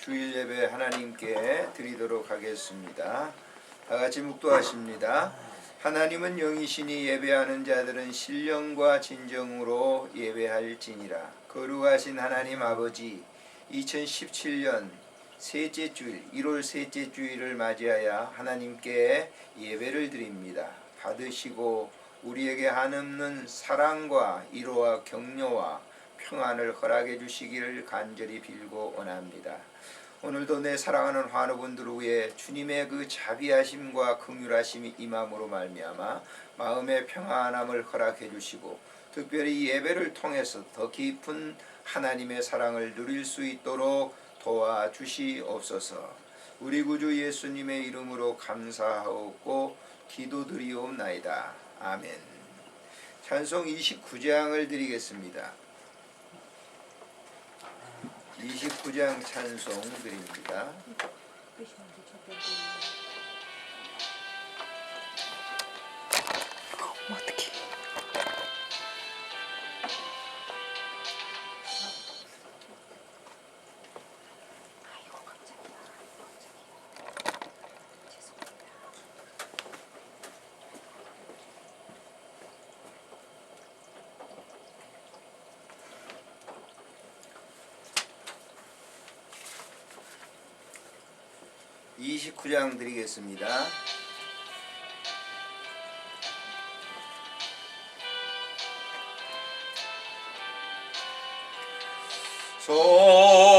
주일 예배 하나님께 드리도록 하겠습니다. 다 같이 묵도하십니다. 하나님은 영이시니 예배하는 자들은 신령과 진정으로 예배할지니라. 거룩하신 하나님 아버지, 2017년 셋째 주일, 1월 셋째 주일을 맞이하여 하나님께 예배를 드립니다. 받으시고 우리에게 한없는 사랑과 위로와 격려와 평안을 허락해 주시기를 간절히 빌고 원합니다. 오늘도 내 사랑하는 환우분들을 위해 주님의 그 자비하심과 긍휼하심이 임함으로 말미암아 마음의 평안함을 허락해 주시고 특별히 예배를 통해서 더 깊은 하나님의 사랑을 누릴 수 있도록 도와주시옵소서. 우리 구주 예수님의 이름으로 감사하옵고 기도드리옵나이다. 아멘. 찬송 29장을 드리겠습니다. 29장 찬송 드립니다. 어떡해. 아이고 깜짝이야. 죄송합니다. 29장 드리겠습니다.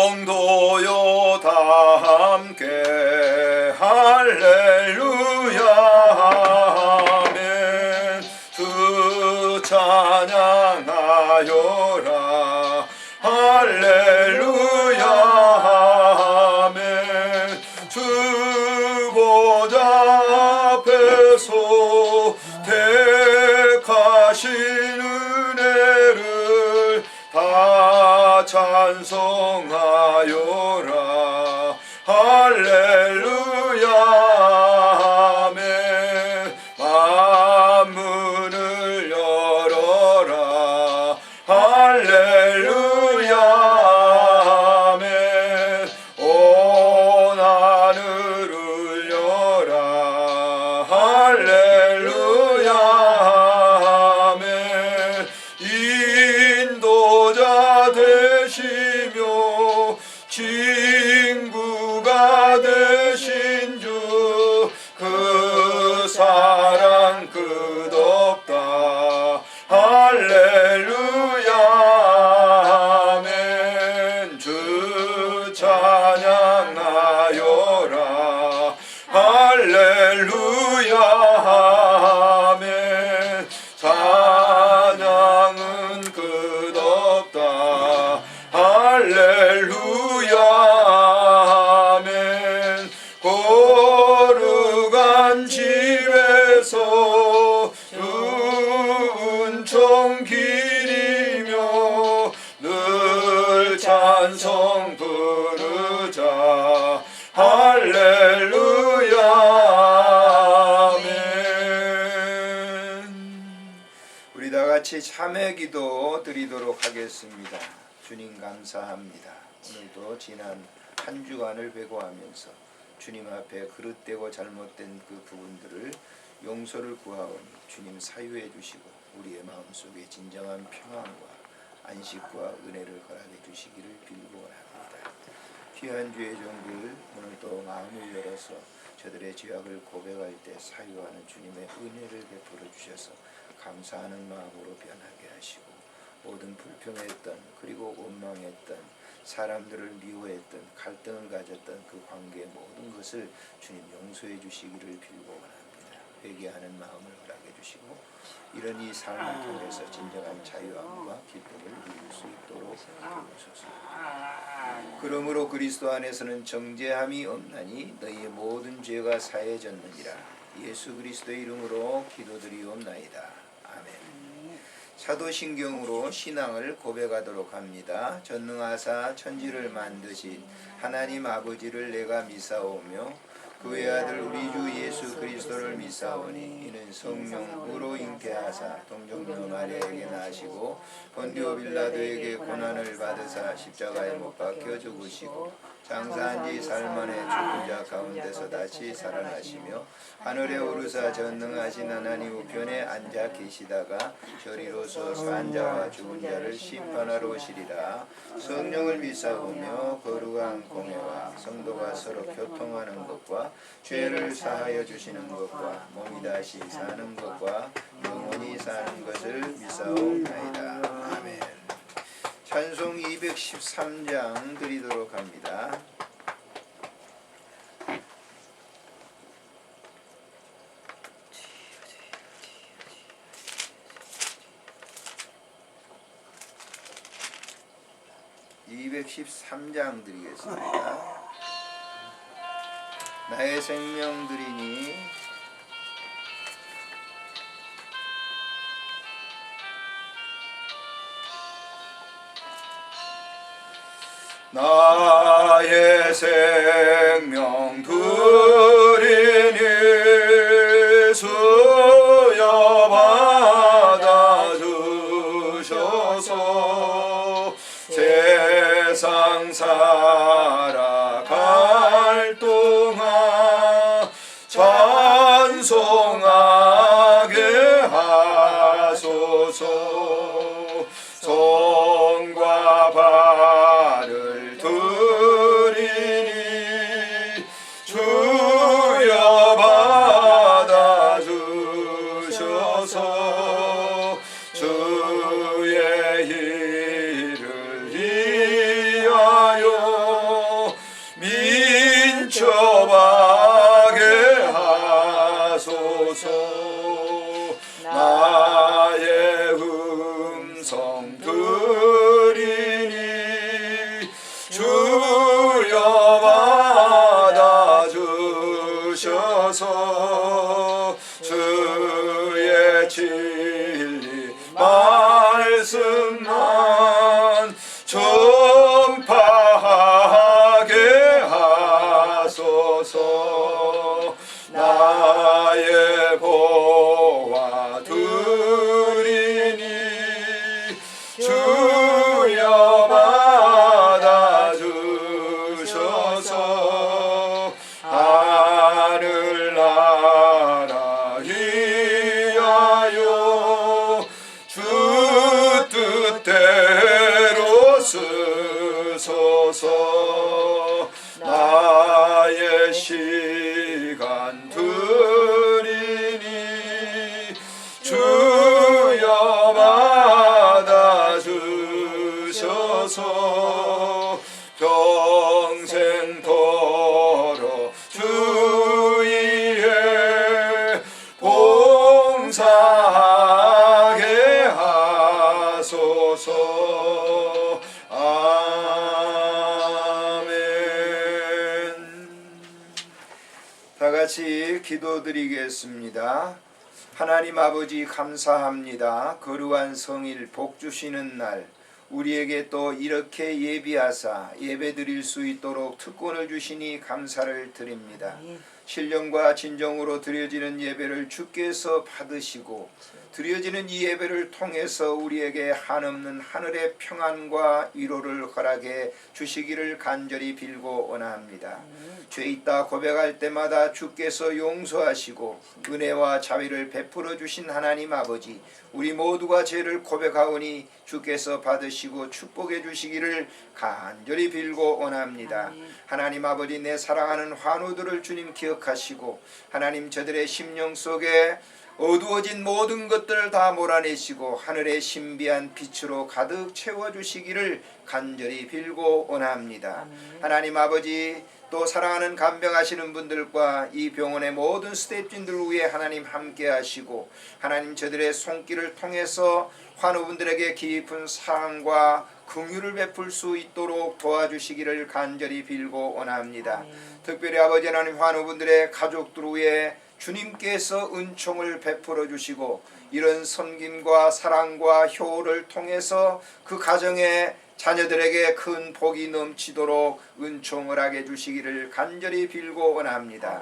성도여 다 함께 할렐루야 아멘. 주 찬양하여라 할렐루야 아멘. 주 보좌 앞에서 택하신 은혜를 다 찬송하여라 할렐루야 아멘. 만문을 열어라 할렐루야 아멘. 온 하늘을 열라 할렐루야 아멘. 인도자 되시며 친구가 되신 주 그 사랑 끝없다 할렐루야 아멘. 주 찬양하여라 할렐루야 아멘. 찬양은 끝없다 할렐루야 아멘. 거룩한 집에서 은총 기리며 늘 찬송 부르자 할렐루야 아멘. 우리 다 같이 참회 기도 드리도록 하겠습니다. 주님 감사합니다. 오늘도 지난 한 주간을 회고하면서 주님 앞에 그릇되고 잘못된 그 부분들을 용서를 구하오니 주님 사유해 주시고 우리의 마음속에 진정한 평안과 안식과 은혜를 허락해 주시기를 빌고 원합니다. 귀한 주의 종들 오늘도 마음을 열어서 저들의 죄악을 고백할 때 사유하는 주님의 은혜를 베풀어 주셔서 감사하는 마음으로 변하게 하시고 모든 불평했던 그리고 원망했던 사람들을 미워했던 갈등을 가졌던 그 관계의 모든 것을 주님 용서해 주시기를 빌고 원합니다. 회개하는 마음을 허락해 주시고 이런 이 삶을 통해서 진정한 자유함과 기쁨을 누릴 수 있도록 도우소서. 그러므로 그리스도 안에서는 정죄함이 없나니 너희의 모든 죄가 사해졌느니라. 예수 그리스도의 이름으로 기도드리옵나이다. 아멘. 사도신경으로 신앙을 고백하도록 합니다. 전능하사 천지를 만드신 하나님 아버지를 내가 미사오며 그의 아들 우리 주 예수 그리스도를 믿사오니 이는 성령으로 잉태하사 동정녀 마리아에게 나시고 본디오 빌라도에게 고난을 받으사 십자가에 못 박혀 죽으시고 장사한 지 사흘 만에 죽은 자 가운데서 다시 살아나시며 하늘에 오르사 전능하신 하나님 우편에 앉아 계시다가 저리로서 산 자와 죽은 자를 심판하러 오시리라. 성령을 믿사오며 거룩한 공회와 성도가 서로 교통하는 것과 죄를 사하여 주시는 것과 몸이 다시 사는 것과 영원히 사는 것을 믿사옵나이다. 아멘. 찬송 213장 드리도록 합니다. (213장) 드리겠습니다. 나의 생명 드리니 나의 생명 드리니 수여 받아주셔서 세상 살아갈 동안 찬송하게 하소서. 손과 발을 드리니 주여 받아주셔서 주의 일을 위하여 민첩하게 하소서. 나의 음성 드리니 주여 받아주셔서 주의 진리 말씀만 전파하게 하소서. 나의 보화 드리니 주여 받아주셔서 하늘나라 위하여 주 뜻대로 쓰소서. 나의 시간 드리니 주여 받아주셔서 평생토록 주위에 봉사하게 하소서. 아멘. 다같이 기도드리겠습니다. 하나님 아버지 감사합니다. 거룩한 성일 복 주시는 날 우리에게 또 이렇게 예비하사 예배드릴 수 있도록 특권을 주시니 감사를 드립니다. 신령과 진정으로 드려지는 예배를 주께서 받으시고 드려지는 이 예배를 통해서 우리에게 한없는 하늘의 평안과 위로를 허락해 주시기를 간절히 빌고 원합니다. 죄 있다 고백할 때마다 주께서 용서하시고 은혜와 자비를 베풀어 주신 하나님 아버지, 우리 모두가 죄를 고백하오니 주께서 받으시고 축복해 주시기를 간절히 빌고 원합니다. 하나님 아버지, 내 사랑하는 환우들을 주님 기억하시고 하나님 저들의 심령 속에 어두워진 모든 것들을 다 몰아내시고 하늘의 신비한 빛으로 가득 채워주시기를 간절히 빌고 원합니다. 하나님 아버지, 또 사랑하는 간병하시는 분들과 이 병원의 모든 스태프진들 위해 하나님 함께 하시고 하나님 저들의 손길을 통해서 환우분들에게 깊은 사랑과 긍휼을 베풀 수 있도록 도와주시기를 간절히 빌고 원합니다. 특별히 아버지 하나님 환우분들의 가족들 위해 주님께서 은총을 베풀어 주시고 이런 섬김과 사랑과 효를 통해서 그 가정에 자녀들에게 큰 복이 넘치도록 은총을 하게 주시기를 간절히 빌고 원합니다.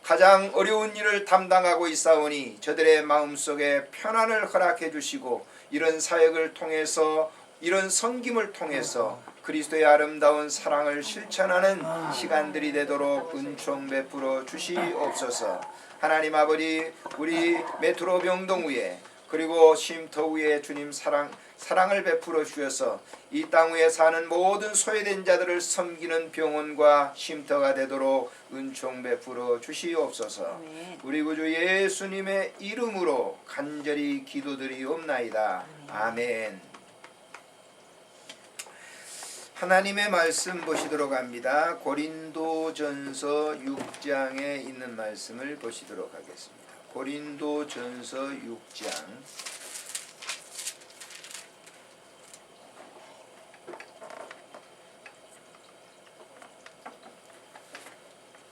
가장 어려운 일을 담당하고 있사오니 저들의 마음속에 편안을 허락해 주시고 이런 사역을 통해서 이런 섬김을 통해서 그리스도의 아름다운 사랑을 실천하는 시간들이 되도록 은총 베풀어 주시옵소서. 하나님 아버지, 우리 메트로 병동위에 그리고 쉼터위에 주님 사랑을 베풀어 주셔서 이 땅 위에 사는 모든 소외된 자들을 섬기는 병원과 쉼터가 되도록 은총 베풀어 주시옵소서. 우리 구주 예수님의 이름으로 간절히 기도드리옵나이다. 아멘. 하나님의 말씀 보시도록 합니다. 고린도전서 6장에 있는 말씀을 보시도록 하겠습니다. 고린도전서 6장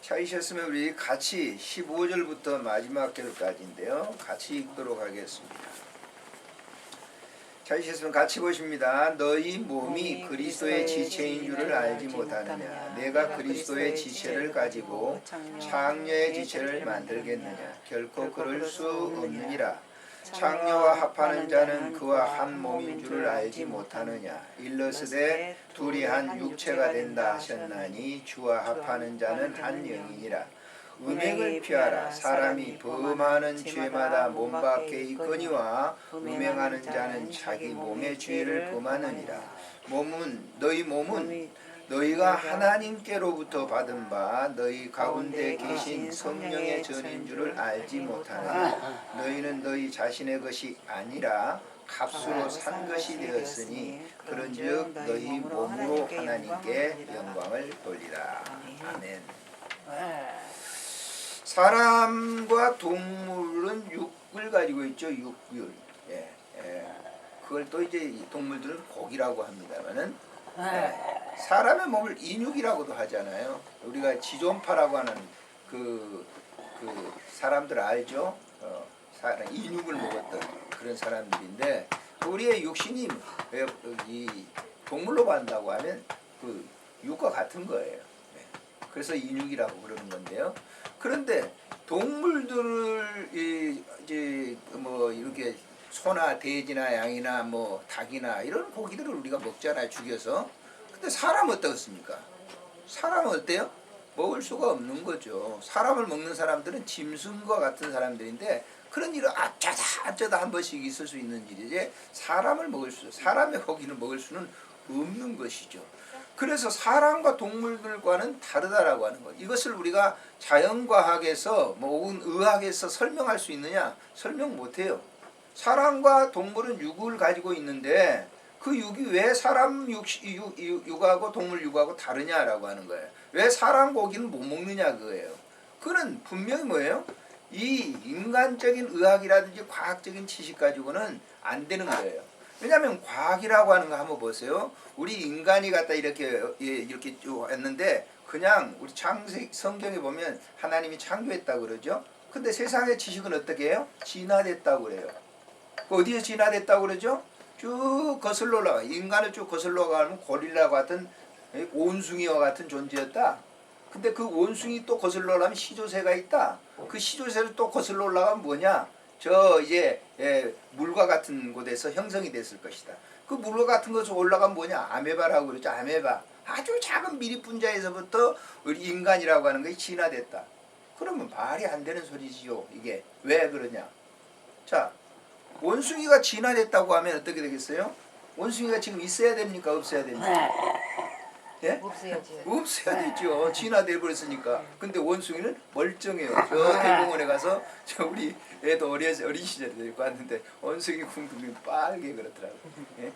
찾으셨으면 우리 같이 15절부터 마지막 절까지인데요. 같이 읽도록 하겠습니다. 찾으셨으면 같이 보십니다. 너희 몸이 그리스도의 지체인 줄을 알지 못하느냐? 내가 그리스도의 지체를 가지고 창녀의 지체를 만들겠느냐? 결코 그럴 수 없느니라. 창녀와 합하는 자는 그와 한 몸인 줄을 알지 못하느냐? 일러스되 둘이 한 육체가 된다 하셨나니 주와 합하는 자는 한 영이니라. 음행을 피하라. 사람이 범하는 죄마다 몸 밖에 있거니와 음행하는 자는 자기 몸의 죄를 범하느니라. 너희 몸은 너희가 하나님께로부터 받은 바 너희 가운데 계신 성령의 전인 줄을 알지 못하느냐. 너희는 너희 자신의 것이 아니라 값으로 산 것이 되었으니 그런즉 너희 몸으로 하나님께 영광을 돌리라. 아멘. 사람과 동물은 육을 가지고 있죠. 육을. 그걸 또 이제 동물들은 고기라고 합니다만은 사람의 몸을 인육이라고도 하잖아요. 우리가 지존파라고 하는 그 사람들 알죠? 인육을 먹었던 그런 사람들인데 우리의 육신이 이 동물로 간다고 하면 그 육과 같은 거예요. 그래서 인육이라고 그러는 건데요. 그런데 동물들을 이제 뭐 이렇게 소나 돼지나 양이나 뭐 닭이나 이런 고기들을 우리가 먹잖아요, 죽여서. 근데 사람은 어떻습니까? 사람은 어때요? 먹을 수가 없는 거죠. 사람을 먹는 사람들은 짐승과 같은 사람들인데 그런 일은 어쩌다 한 번씩 있을 수 있는 일이지 사람의 고기를 먹을 수는 없는 것이죠. 그래서 사람과 동물들과는 다르다라고 하는 것. 이것을 우리가 자연과학에서 혹은 의학에서 설명할 수 있느냐? 설명 못해요. 사람과 동물은 육을 가지고 있는데 그 육이 왜 사람 육하고 동물 육하고 다르냐라고 하는 거예요. 왜 사람 고기는 못 먹느냐 그거예요. 그는 분명히 뭐예요? 이 인간적인 의학이라든지 과학적인 지식 가지고는 안 되는 거예요. 왜냐하면 과학이라고 하는 거 한번 보세요. 우리 인간이 갖다 이렇게 했는데 그냥 우리 창세기 성경에 보면 하나님이 창조했다고 그러죠. 근데 세상의 지식은 어떻게 해요? 진화됐다고 그래요. 어디에 진화됐다고 그러죠? 쭉 거슬러 올라가. 인간을 쭉 거슬러 가면 고릴라 같은 원숭이와 같은 존재였다. 근데 그 원숭이 또 거슬러 올라가면 시조새가 있다. 그 시조새를 또 거슬러 올라가면 뭐냐? 이제 물과 같은 곳에서 형성이 됐을 것이다. 그 물과 같은 곳에서 올라가면 뭐냐? 아메바라고 그러죠. 아메바. 아주 작은 미리분자에서부터 우리 인간이라고 하는 것이 진화됐다. 그러면 말이 안 되는 소리지요. 이게 왜 그러냐? 자, 원숭이가 진화됐다고 하면 어떻게 되겠어요? 원숭이가 지금 있어야 됩니까? 없어야 됩니까? 예? 없어야지. 없어야 되죠. 진화돼 버렸으니까. 근데 원숭이는 멀쩡해요. 저 대공원에 가서 우리 애도 어린 시절에 데리고 왔는데 원숭이 궁둥이 빨개 그렇더라고요. 예?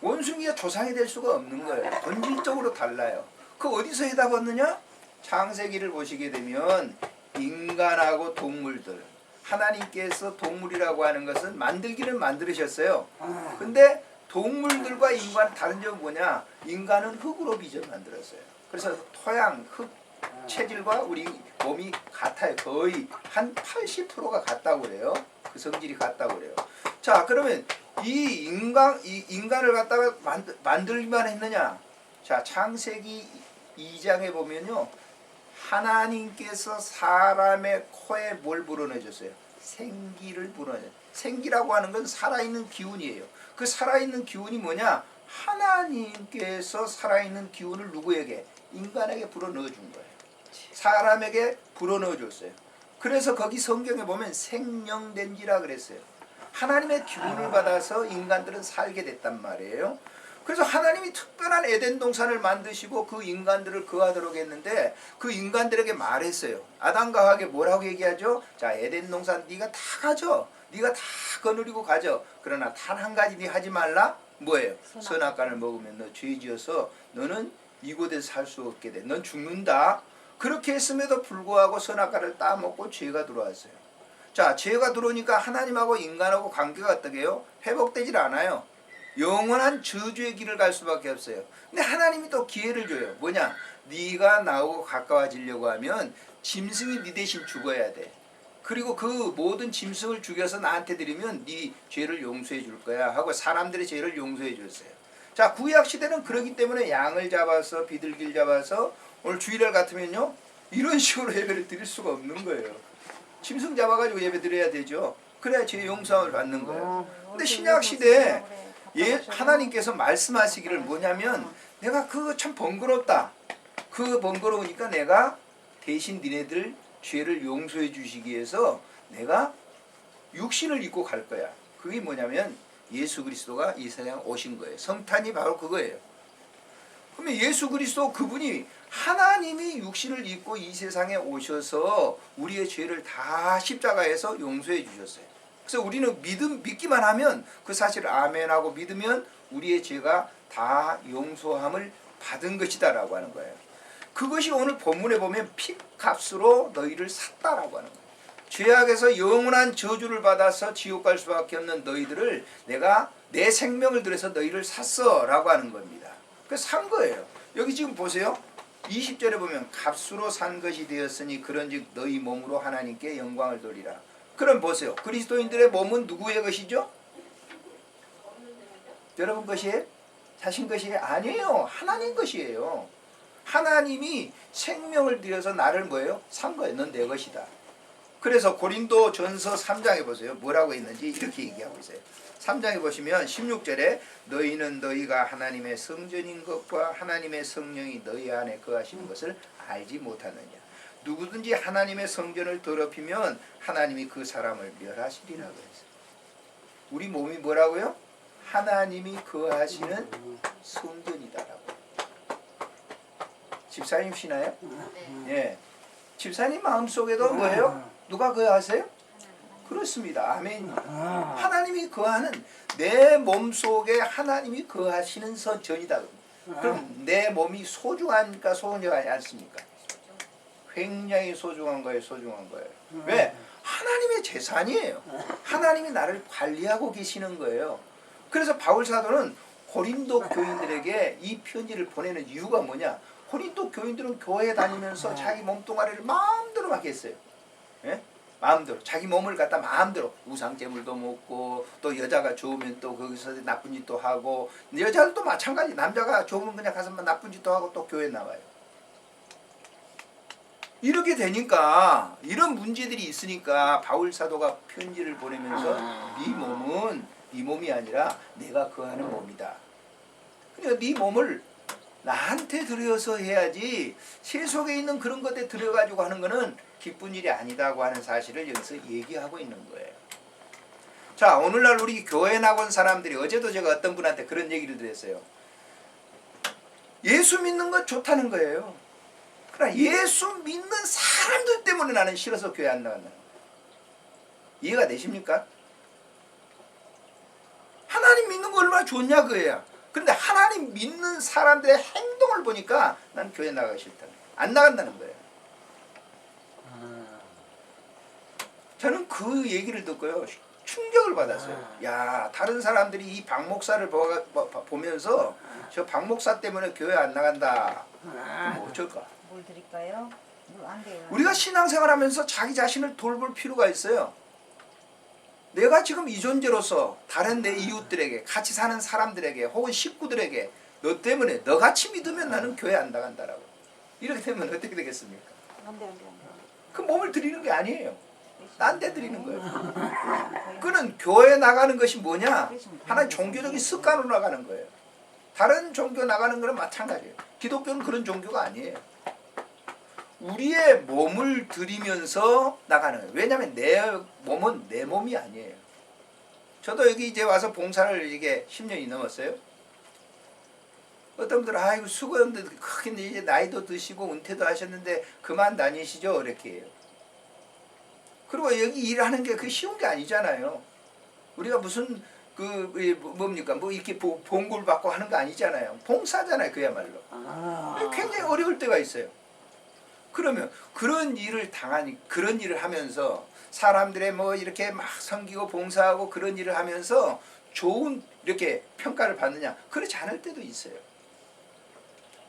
원숭이가 조상이 될 수가 없는 거예요. 본질적으로 달라요. 그 어디서 해답 얻느냐? 창세기를 보시게 되면 인간하고 동물들, 하나님께서 동물이라고 하는 것은 만들기는 만드셨어요. 근데 동물들과 인간은 다른 점은 뭐냐? 인간은 흙으로 빚어 만들었어요. 그래서 토양, 흙 체질과 우리 몸이 같아요. 거의 한 80%가 같다고 그래요. 그 성질이 같다고 그래요. 자, 그러면 이 인간을 갖다가 만들기만 했느냐? 자, 창세기 2장에 보면요. 하나님께서 사람의 코에 뭘 불어넣어줬어요? 생기를 불어넣어요. 생기라고 하는 건 살아있는 기운이에요. 그 살아있는 기운이 뭐냐? 하나님께서 살아있는 기운을 누구에게? 인간에게 불어넣어 준 거예요. 사람에게 불어넣어 줬어요. 그래서 거기 성경에 보면 생명된지라 그랬어요. 하나님의 기운을 받아서 인간들은 살게 됐단 말이에요. 그래서 하나님이 특별한 에덴 동산을 만드시고 그 인간들을 거하도록 했는데 그 인간들에게 말했어요. 아담과 하와에게 뭐라고 얘기하죠? 자, 에덴 동산 네가 다 가져. 네가 다 거느리고 가져. 그러나 단 한 가지 네 하지 말라. 뭐예요? 선악과를 먹으면 너 죄지어서 너는 이곳에서 살 수 없게 돼. 넌 죽는다. 그렇게 했음에도 불구하고 선악과를 따먹고 죄가 들어왔어요. 자, 죄가 들어오니까 하나님하고 인간하고 관계가 어떻게 해요? 회복되질 않아요. 영원한 저주의 길을 갈 수밖에 없어요. 근데 하나님이 또 기회를 줘요. 뭐냐? 네가 나하고 가까워지려고 하면 짐승이 네 대신 죽어야 돼. 그리고 그 모든 짐승을 죽여서 나한테 드리면 네 죄를 용서해 줄 거야 하고 사람들의 죄를 용서해 줬어요. 자, 구약 시대는 그러기 때문에 양을 잡아서 비둘기를 잡아서 오늘 주일날 같으면요 이런 식으로 예배를 드릴 수가 없는 거예요. 짐승 잡아가지고 예배 드려야 되죠. 그래야 죄 용서함을 받는 거예요. 근데 신약 시대에 하나님께서 말씀하시기를 뭐냐면 내가 그거 참 번거롭다. 그 번거로우니까 내가 대신 니네들 죄를 용서해 주시기 위해서 내가 육신을 입고 갈 거야. 그게 뭐냐면 예수 그리스도가 이 세상에 오신 거예요. 성탄이 바로 그거예요. 그러면 예수 그리스도 그분이 하나님이 육신을 입고 이 세상에 오셔서 우리의 죄를 다 십자가에서 용서해 주셨어요. 그래서 우리는 믿기만 하면 그 사실을 아멘하고 믿으면 우리의 죄가 다 용서함을 받은 것이다 라고 하는 거예요. 그것이 오늘 본문에 보면 핏값으로 너희를 샀다라고 하는 거예요. 죄악에서 영원한 저주를 받아서 지옥 갈 수밖에 없는 너희들을 내가 내 생명을 들여서 너희를 샀어 라고 하는 겁니다. 그래서 산 거예요. 여기 지금 보세요. 20절에 보면 값으로 산 것이 되었으니 그런즉 너희 몸으로 하나님께 영광을 돌리라. 그럼 보세요. 그리스도인들의 몸은 누구의 것이죠? 여러분 것이에요? 자신 것이에요? 아니에요. 하나님 것이에요. 하나님이 생명을 들여서 나를 뭐예요? 산 거예요. 넌 내 것이다. 그래서 고린도 전서 3장에 보세요. 뭐라고 했는지 이렇게 얘기하고 있어요. 3장에 보시면 16절에 너희는 너희가 하나님의 성전인 것과 하나님의 성령이 너희 안에 거하시는 것을 알지 못하느냐. 누구든지 하나님의 성전을 더럽히면 하나님이 그 사람을 멸하시리라 그랬어요. 우리 몸이 뭐라고요? 하나님이 거하시는 성전이다라고. 집사님 쉬나요? 네. 예. 집사님 마음속에도 뭐예요? 누가 거하세요? 그렇습니다. 아멘. 하나님이 거하는 내 몸속에 하나님이 거하시는 전이다. 그럼 내 몸이 소중하니까 소중하지 않습니까? 굉장히 소중한 거예요. 소중한 거예요. 왜? 하나님의 재산이에요. 하나님이 나를 관리하고 계시는 거예요. 그래서 바울 사도는 고린도 교인들에게 이 편지를 보내는 이유가 뭐냐? 고린도 교인들은 교회에 다니면서 자기 몸뚱아리를 마음대로 막 했어요. 예? 마음대로 자기 몸을 갖다 마음대로 우상제물도 먹고 또 여자가 좋으면 또 거기서 나쁜 짓도 하고 여자들도 마찬가지. 남자가 좋으면 그냥 가서 나쁜 짓도 하고 또 교회 나와요. 이렇게 되니까 이런 문제들이 있으니까 바울 사도가 편지를 보내면서 네 몸은 네 몸이 아니라 내가 거하는 몸이다. 그러니까 네 몸을 나한테 들여서 해야지 세속에 있는 그런 것에 들여가지고 하는 거는 기쁜 일이 아니다고 하는 사실을 여기서 얘기하고 있는 거예요. 자, 오늘날 우리 교회 나온 사람들이 어제도 제가 어떤 분한테 그런 얘기를 드렸어요. 예수 믿는 건 좋다는 거예요. 그러나 예수 믿는 사람들 때문에 나는 싫어서 교회 안 나간다. 이해가 되십니까? 하나님 믿는 거 얼마나 좋냐 그거야. 그런데 하나님 믿는 사람들의 행동을 보니까 난 교회 나가기 싫다. 안 나간다는 거예요. 저는 그 얘기를 듣고요. 충격을 받았어요. 야, 다른 사람들이 이 박 목사를 보면서 저 박 목사 때문에 교회 안 나간다. 그럼 어쩔까? 뭘 드릴까요? 물 안 돼요. 우리가 신앙생활하면서 자기 자신을 돌볼 필요가 있어요. 내가 지금 이 존재로서 다른 내 이웃들에게 같이 사는 사람들에게 혹은 식구들에게 너 때문에 너같이 믿으면 나는 교회 안 나간다라고. 이렇게 되면 어떻게 되겠습니까? 안돼. 그 몸을 드리는 게 아니에요. 딴 데 드리는 거예요. 그는 교회 나가는 것이 뭐냐? 하나의 종교적인 습관으로 나가는 거예요. 다른 종교 나가는 거는 마찬가지예요. 기독교는 그런 종교가 아니에요. 우리의 몸을 드리면서 나가는 거예요. 왜냐하면 내 몸은 내 몸이 아니에요. 저도 여기 이제 와서 봉사를 이게 10년이 넘었어요. 어떤 분들은 아이고 수고했는데 크게 이제 나이도 드시고 은퇴도 하셨는데 그만 다니시죠 이렇게 해요. 그리고 여기 일하는 게 그 쉬운 게 아니잖아요. 우리가 무슨 뭡니까 뭐 이렇게 봉고를 받고 하는 거 아니잖아요. 봉사잖아요 그야말로. 굉장히 어려울 때가 있어요. 그러면 그런 일을 그런 일을 하면서 사람들의 뭐 이렇게 막 섬기고 봉사하고 그런 일을 하면서 좋은 이렇게 평가를 받느냐? 그렇지 않을 때도 있어요.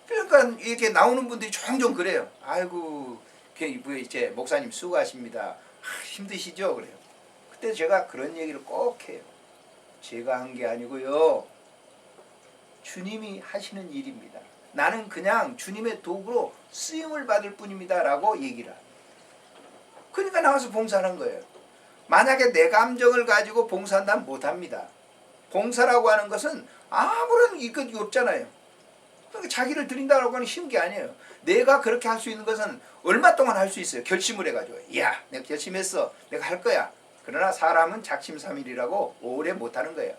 그러니까 이렇게 나오는 분들이 종종 그래요. 아이고 이제 목사님 수고하십니다. 힘드시죠? 그래요. 그때 제가 그런 얘기를 꼭 해요. 제가 한 게 아니고요. 주님이 하시는 일입니다. 나는 그냥 주님의 도구로 쓰임을 받을 뿐입니다. 라고 얘기를 합니다. 그러니까 나와서 봉사하는 거예요. 만약에 내 감정을 가지고 봉사한다면 못합니다. 봉사라고 하는 것은 아무런 이것이 없잖아요. 그러니까 자기를 드린다고 하는 쉬운 게 아니에요. 내가 그렇게 할 수 있는 것은 얼마 동안 할 수 있어요. 결심을 해가지고 야 내가 결심했어. 내가 할 거야. 그러나 사람은 작심삼일이라고 오래 못하는 거예요.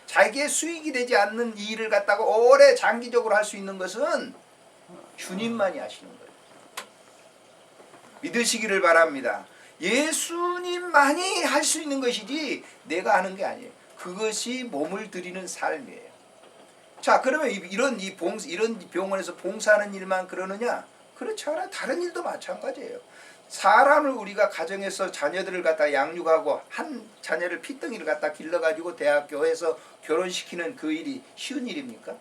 자기의 수익이 되지 않는 일을 갖다가 오래 장기적으로 할 수 있는 것은 주님만이 하시는 거예요. 믿으시기를 바랍니다. 예수님만이 할 수 있는 것이지 내가 하는 게 아니에요. 그것이 몸을 드리는 삶이에요. 자, 그러면 이런 병원에서 봉사하는 일만 그러느냐? 그렇지 않아요. 다른 일도 마찬가지예요. 사람을 우리가 가정에서 자녀들을 갖다 양육하고 한 자녀를 피덩이를 갖다 길러가지고 대학교에서 결혼시키는 그 일이 쉬운 일입니까?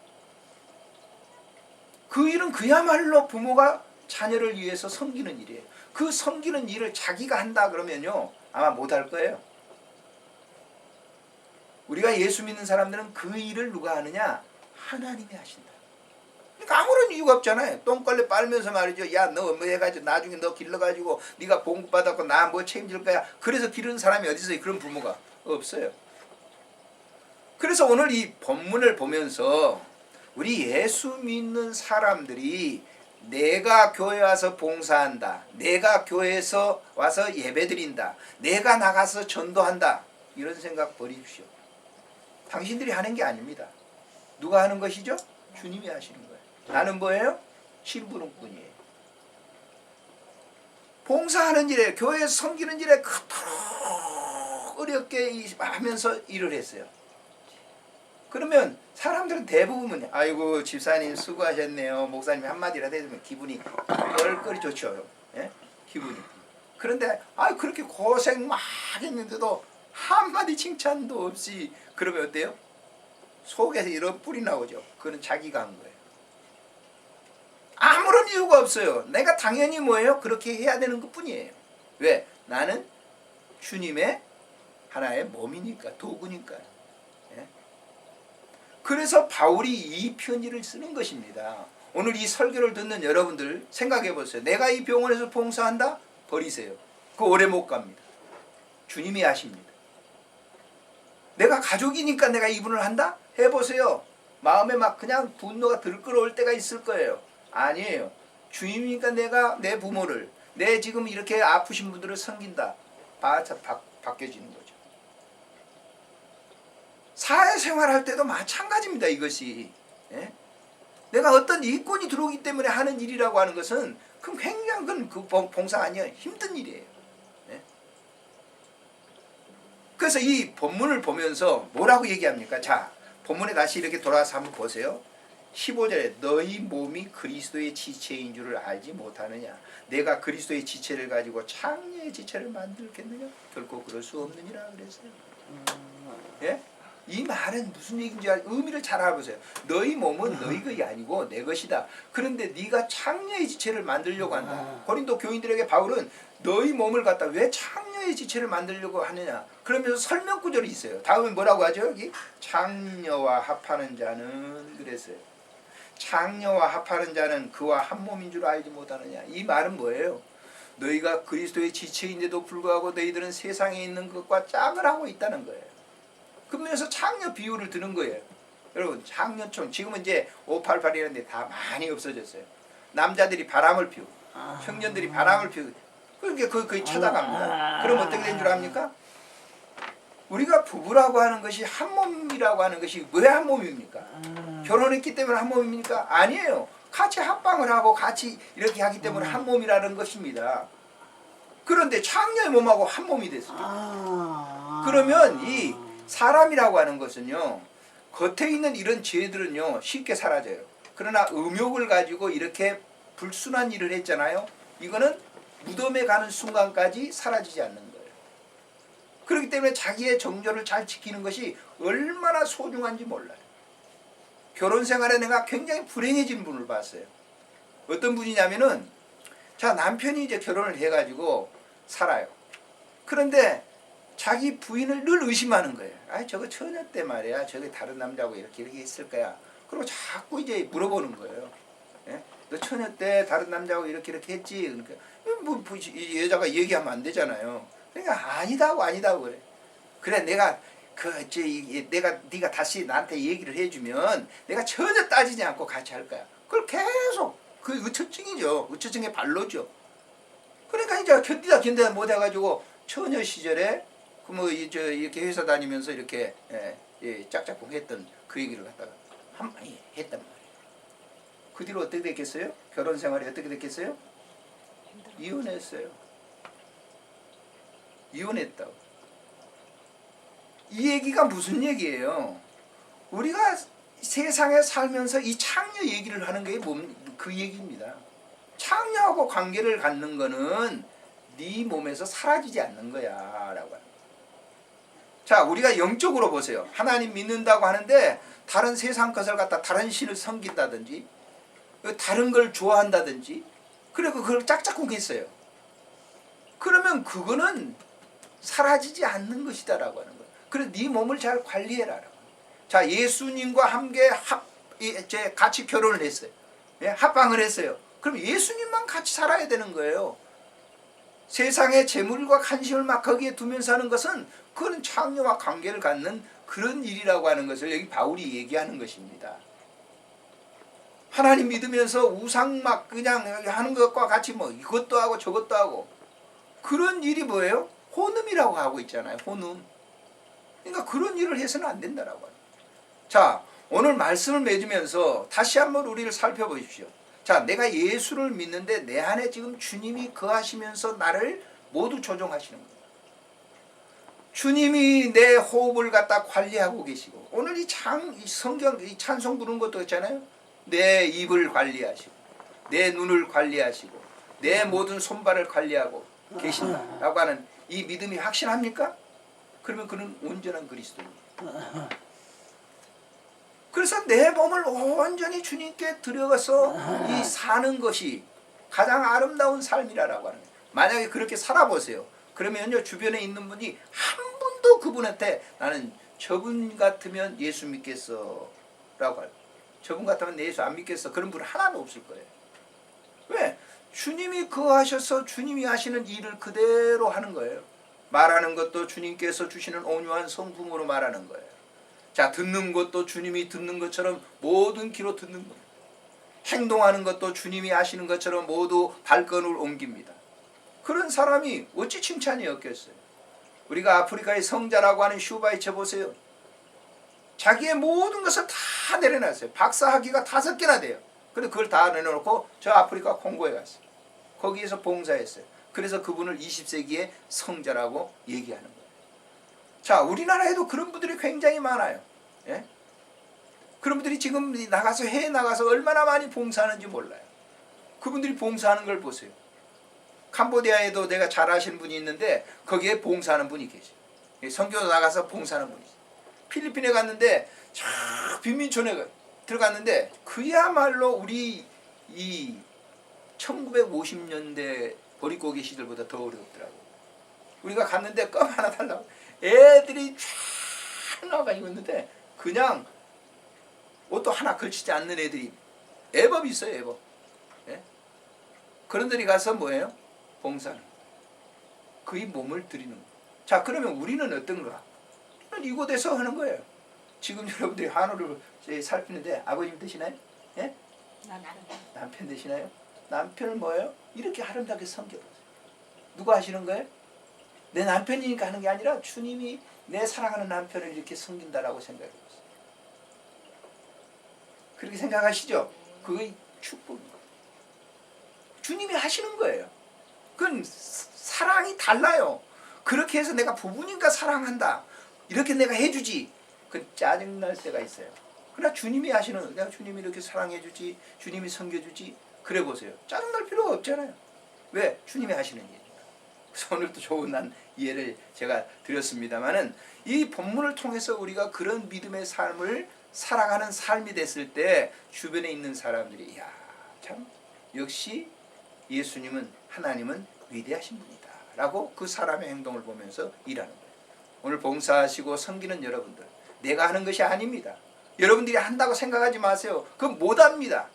그 일은 그야말로 부모가 자녀를 위해서 섬기는 일이에요. 그 섬기는 일을 자기가 한다 그러면요 아마 못할 거예요. 우리가 예수 믿는 사람들은 그 일을 누가 하느냐? 하나님이 하신다. 그러니까 아무런 이유가 없잖아요. 똥걸레 빨면서 말이죠. 야 너 뭐 해가지고 나중에 너 길러가지고 네가 봉급 받았고 나 뭐 책임질 거야. 그래서 기르는 사람이 어디 있어요? 그런 부모가 없어요. 그래서 오늘 이 본문을 보면서 우리 예수 믿는 사람들이 내가 교회 와서 봉사한다. 내가 교회에서 와서 예배드린다. 내가 나가서 전도한다. 이런 생각 버리십시오. 당신들이 하는 게 아닙니다. 누가 하는 것이죠? 주님이 하시는 거예요. 나는 뭐예요? 심부름꾼이에요. 봉사하는 일에 교회에서 섬기는 일에 그토록 어렵게 하면서 일을 했어요. 그러면 사람들은 대부분은 아이고 집사님 수고하셨네요. 목사님 한마디라도 해주면 기분이 껄껄이 좋죠. 예? 기분이. 그런데 그렇게 고생 막 했는데도 한마디 칭찬도 없이 그러면 어때요? 속에서 이런 뿔이 나오죠. 그건 자기가 한 거예요. 아무런 이유가 없어요. 내가 당연히 뭐예요? 그렇게 해야 되는 것 뿐이에요. 왜? 나는 주님의 하나의 몸이니까, 도구니까요. 예? 그래서 바울이 이 편지를 쓰는 것입니다. 오늘 이 설교를 듣는 여러분들 생각해 보세요. 내가 이 병원에서 봉사한다? 버리세요. 그거 오래 못 갑니다. 주님이 하십니다. 내가 가족이니까 내가 이분을 한다? 해보세요. 마음에 막 그냥 분노가 들끓어올 때가 있을 거예요. 아니에요. 주님이니까 내가 내 부모를, 내 지금 이렇게 아프신 분들을 섬긴다. 바뀌어지는 거죠. 사회생활할 때도 마찬가지입니다. 이것이. 예? 내가 어떤 일꾼이 들어오기 때문에 하는 일이라고 하는 것은 그럼 굉장히 그 봉사 아니에요. 힘든 일이에요. 예? 그래서 이 본문을 보면서 뭐라고 얘기합니까? 자, 본문에 다시 이렇게 돌아와서 한번 보세요. 15절에 너희 몸이 그리스도의 지체인 줄을 알지 못하느냐? 내가 그리스도의 지체를 가지고 창녀의 지체를 만들겠느냐? 결코 그럴 수 없느니라 그랬어요. 예? 이 말은 무슨 얘기인지 의미를 잘 알아보세요. 너희 몸은 너희 것이 아니고 내 것이다. 그런데 네가 창녀의 지체를 만들려고 한다. 고린도 교인들에게 바울은 너희 몸을 갖다 왜 창녀의 창녀의 지체를 만들려고 하느냐. 그러면서 설명 구절이 있어요. 다음에 뭐라고 하죠? 여기 창녀와 합하는 자는 그랬어요. 창녀와 합하는 자는 그와 한 몸인 줄 알지 못하느냐. 이 말은 뭐예요? 너희가 그리스도의 지체인데도 불구하고 너희들은 세상에 있는 것과 짝을 하고 있다는 거예요. 그러면서 창녀 비유를 드는 거예요. 여러분 창녀촌 지금은 이제 588이라는데 다 많이 없어졌어요. 남자들이 바람을 피우고 청년들이 바람을 피우고 그러니까 거의 쳐다갑니다. 그럼 어떻게 된 줄 압니까? 우리가 부부라고 하는 것이 한 몸이라고 하는 것이 왜 한 몸입니까? 결혼했기 때문에 한 몸입니까? 아니에요. 같이 합방을 하고 같이 이렇게 하기 때문에 한 몸이라는 것입니다. 그런데 창녀의 몸하고 한 몸이 됐어요. 그러면 이 사람이라고 하는 것은요, 겉에 있는 이런 죄들은요 쉽게 사라져요. 그러나 음욕을 가지고 이렇게 불순한 일을 했잖아요. 이거는 무덤에 가는 순간까지 사라지지 않는 거예요. 그렇기 때문에 자기의 정절을 잘 지키는 것이 얼마나 소중한지 몰라요. 결혼 생활에 내가 굉장히 불행해진 분을 봤어요. 어떤 분이냐면은 자 남편이 이제 결혼을 해가지고 살아요. 그런데 자기 부인을 늘 의심하는 거예요. 아 저거 처녀 때 말이야. 저게 다른 남자하고 이렇게 했을 거야. 그리고 자꾸 이제 물어보는 거예요. 예? 너 처녀 때 다른 남자하고 이렇게 했지? 그러니까 이 여자가 얘기하면 안 되잖아요. 그러니까 아니다고 그래. 그래 내가 네가 다시 나한테 얘기를 해주면 내가 전혀 따지지 않고 같이 할 거야. 그걸 계속 그 의처증이죠. 의처증의 발로죠. 그러니까 이제 견디다 못해가지고 처녀 시절에 이렇게 회사 다니면서 이렇게 짝짝꿍 했던 그 얘기를 갖다가 했단 말이에요. 그 뒤로 어떻게 됐겠어요? 결혼 생활이 어떻게 됐겠어요? 이혼했어요. 이혼했다고. 이 얘기가 무슨 얘기예요? 우리가 세상에 살면서 이 창녀 얘기를 하는 게 그 얘기입니다. 창녀하고 관계를 갖는 거는 네 몸에서 사라지지 않는 거야 라고 하는. 자 우리가 영적으로 보세요. 하나님 믿는다고 하는데 다른 세상 것을 갖다 다른 신을 섬긴다든지 다른 걸 좋아한다든지 그리고 그걸 짝짝꿍 했어요. 그러면 그거는 사라지지 않는 것이다 라고 하는 거예요. 그래서 네 몸을 잘 관리해라 라고. 자 예수님과 함께 같이 결혼을 했어요. 예? 합방을 했어요. 그럼 예수님만 같이 살아야 되는 거예요. 세상의 재물과 관심을 막 거기에 두면서 하는 것은 그건 창녀와 관계를 갖는 그런 일이라고 하는 것을 여기 바울이 얘기하는 것입니다. 하나님 믿으면서 우상 막 그냥 하는 것과 같이 뭐 이것도 하고 저것도 하고 그런 일이 뭐예요? 혼음이라고 하고 있잖아요. 혼음. 그러니까 그런 일을 해서는 안 된다라고 하는. 자 오늘 말씀을 맺으면서 다시 한번 우리를 살펴보십시오. 자 내가 예수를 믿는데 내 안에 지금 주님이 거하시면서 나를 모두 조종하시는 거예요. 주님이 내 호흡을 갖다 관리하고 계시고 오늘 이 성경 이 찬송 부르는 것도 있잖아요. 내 입을 관리하시고 내 눈을 관리하시고 내 모든 손발을 관리하고 계신다라고 하는 이 믿음이 확신합니까? 그러면 그는 온전한 그리스도입니다. 그래서 내 몸을 온전히 주님께 들여가서 이 사는 것이 가장 아름다운 삶이라고 하는 거예요. 만약에 그렇게 살아보세요. 그러면요 주변에 있는 분이 한 분도 그분한테 나는 저분 같으면 예수 믿겠어 라고 할 저분 같으면 내 예수 안 믿겠어 그런 분 하나도 없을 거예요. 왜? 주님이 거하셔서 주님이 하시는 일을 그대로 하는 거예요. 말하는 것도 주님께서 주시는 온유한 성품으로 말하는 거예요. 자 듣는 것도 주님이 듣는 것처럼 모든 귀로 듣는 거예요. 행동하는 것도 주님이 하시는 것처럼 모두 발걸음을 옮깁니다. 그런 사람이 어찌 칭찬이 없겠어요. 우리가 아프리카의 성자라고 하는 슈바이처 보세요. 자기의 모든 것을 다 내려놨어요. 박사학위가 5개나 돼요. 근데 그걸 다 내려놓고 저 아프리카 콩고에 갔어요. 거기에서 봉사했어요. 그래서 그분을 20세기의 성자라고 얘기하는 거예요. 자 우리나라에도 그런 분들이 굉장히 많아요. 예? 그런 분들이 지금 나가서 해외 나가서 얼마나 많이 봉사하는지 몰라요. 그분들이 봉사하는 걸 보세요. 캄보디아에도 내가 잘 아시는 분이 있는데 거기에 봉사하는 분이 계세요. 선교 나가서 봉사하는 분이 있어요. 필리핀에 갔는데 저 빈민촌에 들어갔는데 그야말로 우리 이 1950년대 보릿고개 시절보다 더 어렵더라고요. 우리가 갔는데 껌 하나 달라고 애들이 쫙 나와가지고 있는데 그냥 옷도 하나 걸치지 않는 애들이 애법 있어요. 애법. 예? 그런 데리 가서 뭐예요? 봉사는 그의 몸을 드리는 거예요. 자, 그러면 우리는 어떤가? 우리는 이곳에서 하는 거예요. 지금 여러분들이 한우를 살피는데 아버님 되시나요? 예? 남편 되시나요? 남편은 뭐예요? 이렇게 아름답게 섬겨보세요. 누가 하시는 거예요? 내 남편이니까 하는 게 아니라 주님이 내 사랑하는 남편을 이렇게 섬긴다라고 생각해보세요. 그렇게 생각하시죠? 그의 축복입니다. 주님이 하시는 거예요. 그건 사랑이 달라요. 그렇게 해서 내가 부부니까 사랑한다. 이렇게 내가 해주지. 그건 짜증날 때가 있어요. 그러나 주님이 하시는, 내가 주님이 이렇게 사랑해주지, 주님이 섬겨주지. 그래 보세요. 짜증날 필요가 없잖아요. 왜? 주님이 하시는 일이니까. 그래서 오늘도 좋은 난 이해를 제가 드렸습니다마는 이 본문을 통해서 우리가 그런 믿음의 삶을 살아가는 삶이 됐을 때 주변에 있는 사람들이 야, 참 역시 예수님은 하나님은 위대하신 분이다 라고 그 사람의 행동을 보면서 일하는 거예요. 오늘 봉사하시고 섬기는 여러분들, 내가 하는 것이 아닙니다. 여러분들이 한다고 생각하지 마세요. 그건 못합니다.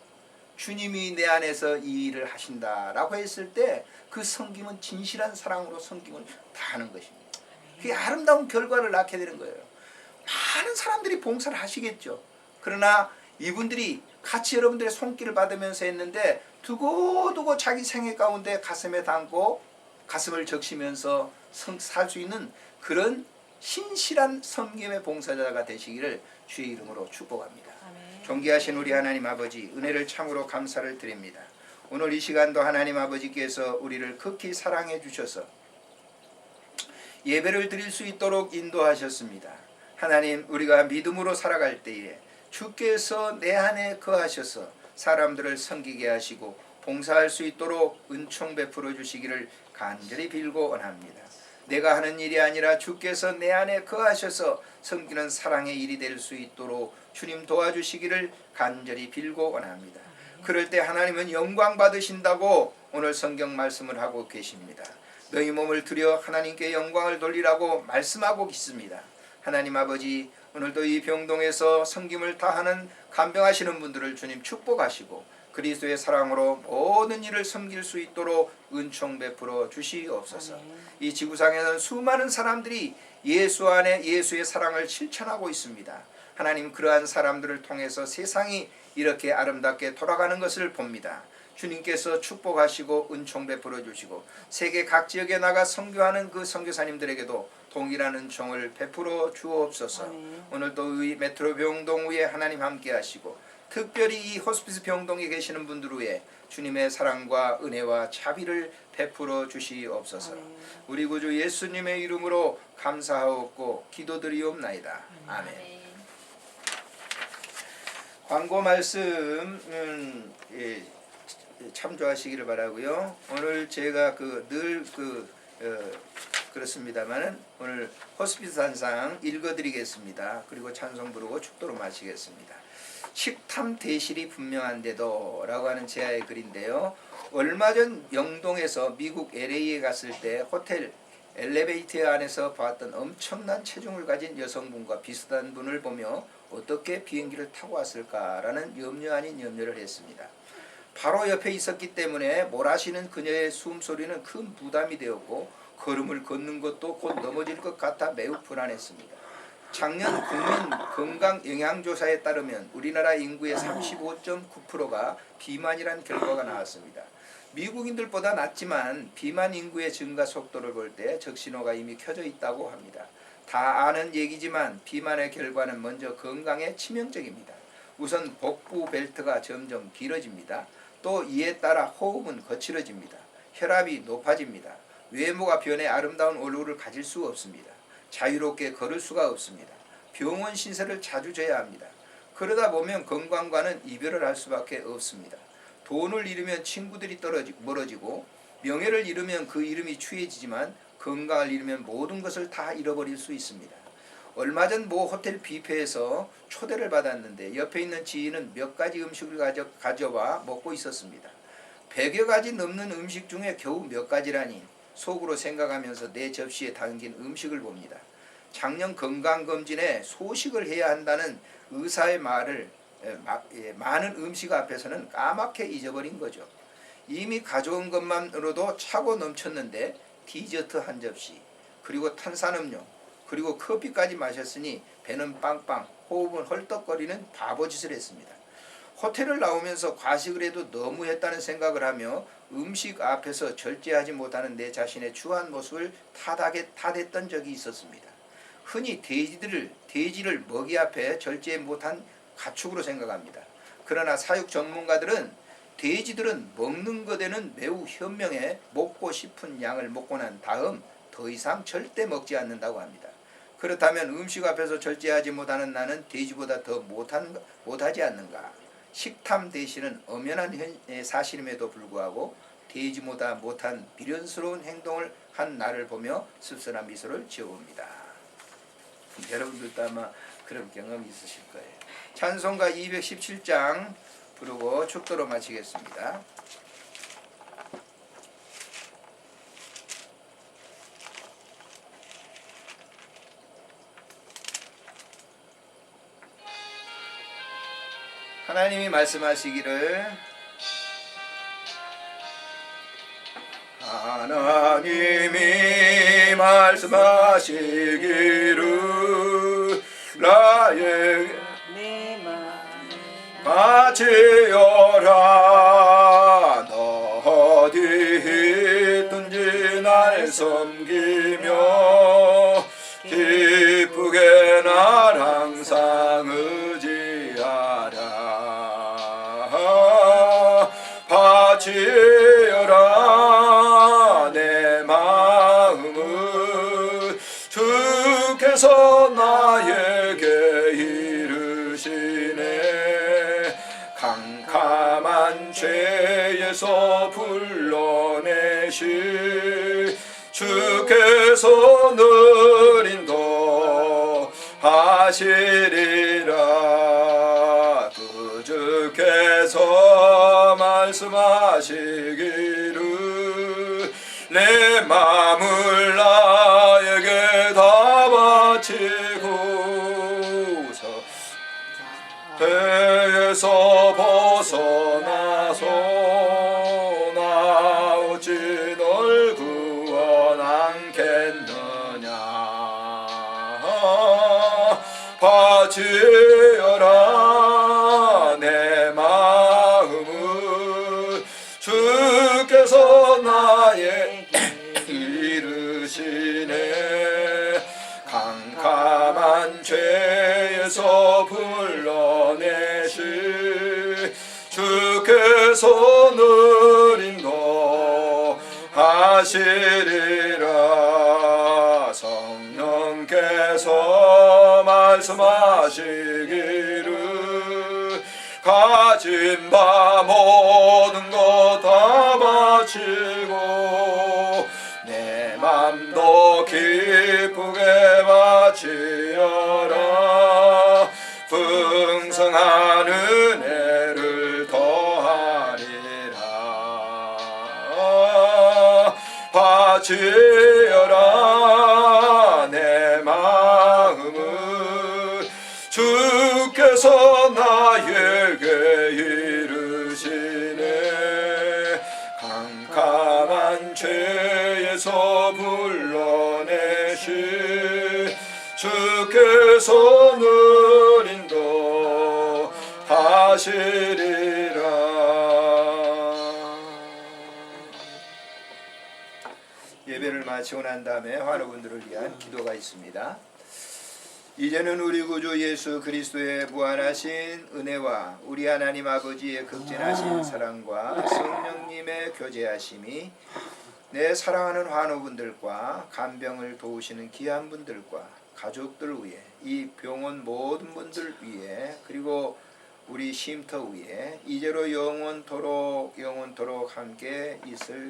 주님이 내 안에서 이 일을 하신다라고 했을 때 그 섬김은 진실한 사랑으로 섬김을 다하는 것입니다. 그게 아름다운 결과를 낳게 되는 거예요. 많은 사람들이 봉사를 하시겠죠. 그러나 이분들이 같이 여러분들의 손길을 받으면서 했는데 두고두고 자기 생애 가운데 가슴에 담고 가슴을 적시면서 살 수 있는 그런 신실한 섬김의 봉사자가 되시기를 주의 이름으로 축복합니다. 아멘. 존귀하신 우리 하나님 아버지, 은혜를 참으로 감사를 드립니다. 오늘 이 시간도 하나님 아버지께서 우리를 극히 사랑해 주셔서 예배를 드릴 수 있도록 인도하셨습니다. 하나님, 우리가 믿음으로 살아갈 때에 주께서 내 안에 거하셔서 사람들을 섬기게 하시고 봉사할 수 있도록 은총 베풀어 주시기를 간절히 빌고 원합니다. 내가 하는 일이 아니라 주께서 내 안에 거하셔서 섬기는 사랑의 일이 될 수 있도록 주님 도와주시기를 간절히 빌고 원합니다. 그럴 때 하나님은 영광 받으신다고 오늘 성경 말씀을 하고 계십니다. 너희 몸을 들여 하나님께 영광을 돌리라고 말씀하고 있습니다. 하나님 아버지, 오늘도 이 병동에서 섬김을 다하는 간병하시는 분들을 주님 축복하시고 그리스도의 사랑으로 모든 일을 섬길 수 있도록 은총 베풀어 주시옵소서. 이 지구상에는 수많은 사람들이 예수 안에 예수의 사랑을 실천하고 있습니다. 하나님, 그러한 사람들을 통해서 세상이 이렇게 아름답게 돌아가는 것을 봅니다. 주님께서 축복하시고 은총 베풀어 주시고 세계 각 지역에 나가 선교하는 그 선교사님들에게도 동일한 은총을 베풀어 주옵소서. 오늘도 이 메트로 병동 위에 하나님 함께 하시고 특별히 이 호스피스 병동에 계시는 분들 위에 주님의 사랑과 은혜와 자비를 베풀어 주시옵소서. 우리 구주 예수님의 이름으로 감사하옵고 기도드리옵나이다. 아멘. 광고 말씀 참조하시기를 바라고요. 오늘 제가 늘 그렇습니다만은 오늘 호스피스 한상 읽어드리겠습니다. 그리고 찬송 부르고 축도로 마치겠습니다. 식탐 대실이 분명한데도 라고 하는 제아의 글인데요. 얼마 전 영동에서 미국 LA에 갔을 때 호텔 엘리베이터 안에서 봤던 엄청난 체중을 가진 여성분과 비슷한 분을 보며 어떻게 비행기를 타고 왔을까라는 염려 아닌 염려를 했습니다. 바로 옆에 있었기 때문에 몰아쉬는 그녀의 숨소리는 큰 부담이 되었고 걸음을 걷는 것도 곧 넘어질 것 같아 매우 불안했습니다. 작년 국민 건강영양조사에 따르면 우리나라 인구의 35.9%가 비만이라는 결과가 나왔습니다. 미국인들보다 낮지만 비만 인구의 증가 속도를 볼 때 적신호가 이미 켜져 있다고 합니다. 다 아는 얘기지만 비만의 결과는 먼저 건강에 치명적입니다. 우선 복부 벨트가 점점 길어집니다. 또 이에 따라 호흡은 거칠어집니다. 혈압이 높아집니다. 외모가 변해 아름다운 얼굴을 가질 수 없습니다. 자유롭게 걸을 수가 없습니다. 병원 신세를 자주 져야 합니다. 그러다 보면 건강과는 이별을 할 수밖에 없습니다. 돈을 잃으면 친구들이 멀어지고 명예를 잃으면 그 이름이 추해지지만 건강을 잃으면 모든 것을 다 잃어버릴 수 있습니다. 얼마 전 모 호텔 뷔페에서 초대를 받았는데 옆에 있는 지인은 몇 가지 음식을 가져와 먹고 있었습니다. 100여 가지 넘는 음식 중에 겨우 몇 가지라니 속으로 생각하면서 내 접시에 담긴 음식을 봅니다. 작년 건강검진에 소식을 해야 한다는 의사의 말을 많은 음식 앞에서는 까맣게 잊어버린 거죠. 이미 가져온 것만으로도 차고 넘쳤는데 디저트 한 접시, 그리고 탄산음료, 그리고 커피까지 마셨으니 배는 빵빵, 호흡은 헐떡거리는 바보짓을 했습니다. 호텔을 나오면서 과식을 해도 너무했다는 생각을 하며 음식 앞에서 절제하지 못하는 내 자신의 추한 모습을 탓했던 적이 있었습니다. 흔히 돼지를 먹이 앞에 절제 못한 가축으로 생각합니다. 그러나 사육 전문가들은 돼지들은 먹는 것에는 매우 현명해 먹고 싶은 양을 먹고 난 다음 더 이상 절대 먹지 않는다고 합니다. 그렇다면 음식 앞에서 절제하지 못하는 나는 돼지보다 더 못하지 않는가? 식탐 대신은 엄연한 사실임에도 불구하고 돼지보다 못한 미련스러운 행동을 한 나를 보며 씁쓸한 미소를 지어봅니다. 여러분들도 아마 그런 경험이 있으실 거예요. 찬송가 217장 부르고 축도로 마치겠습니다. 하나님이 말씀하시기를, 하나님이 말씀하시기를 나에게 내 마음을 바치어라. 너 어디 있든지 날 섬기며 기쁘게 날 항상 의지하라. 바치어라 내 마음을. 주께서 나에게 이르시네. 캄캄한 죄에서 불러내시 주께서 늘 인도하시리라. 그 주께서 말씀하시기를 내 맘을 나에게 다 바치고서 죄에서 벗어나서 나 어찌 널 구원하겠느냐. 바치어라 내 마음을. 주께서 나의 이르시네. 캄캄한 죄에서 불러내시 주께서 늘 인도하시리라. 성령께서 말씀하시기를 가진 바 모든 것 다 바치고 내 맘도 기쁘게 바치어라. 풍성한 은혜를 더하리라. 바치어라 내 마음을. 주께서 나에게 이르시네. 캄캄한 죄에서 불러내시 주께서 늘 인도하시리라. 예배를 마치고 난 다음에 환우분들을 위한 기도가 있습니다. 이제는 우리 구주 예수 그리스도의 무한하신 은혜와 우리 하나님 아버지의 극진하신 사랑과 성령님의 교제하심이 내 사랑하는 환우분들과 간병을 도우시는 귀한 분들과 가족들 위해, 이 병원 모든 분들 위해, 그리고 우리 쉼터 위에 이제로 영원토록 함께 있을지어다.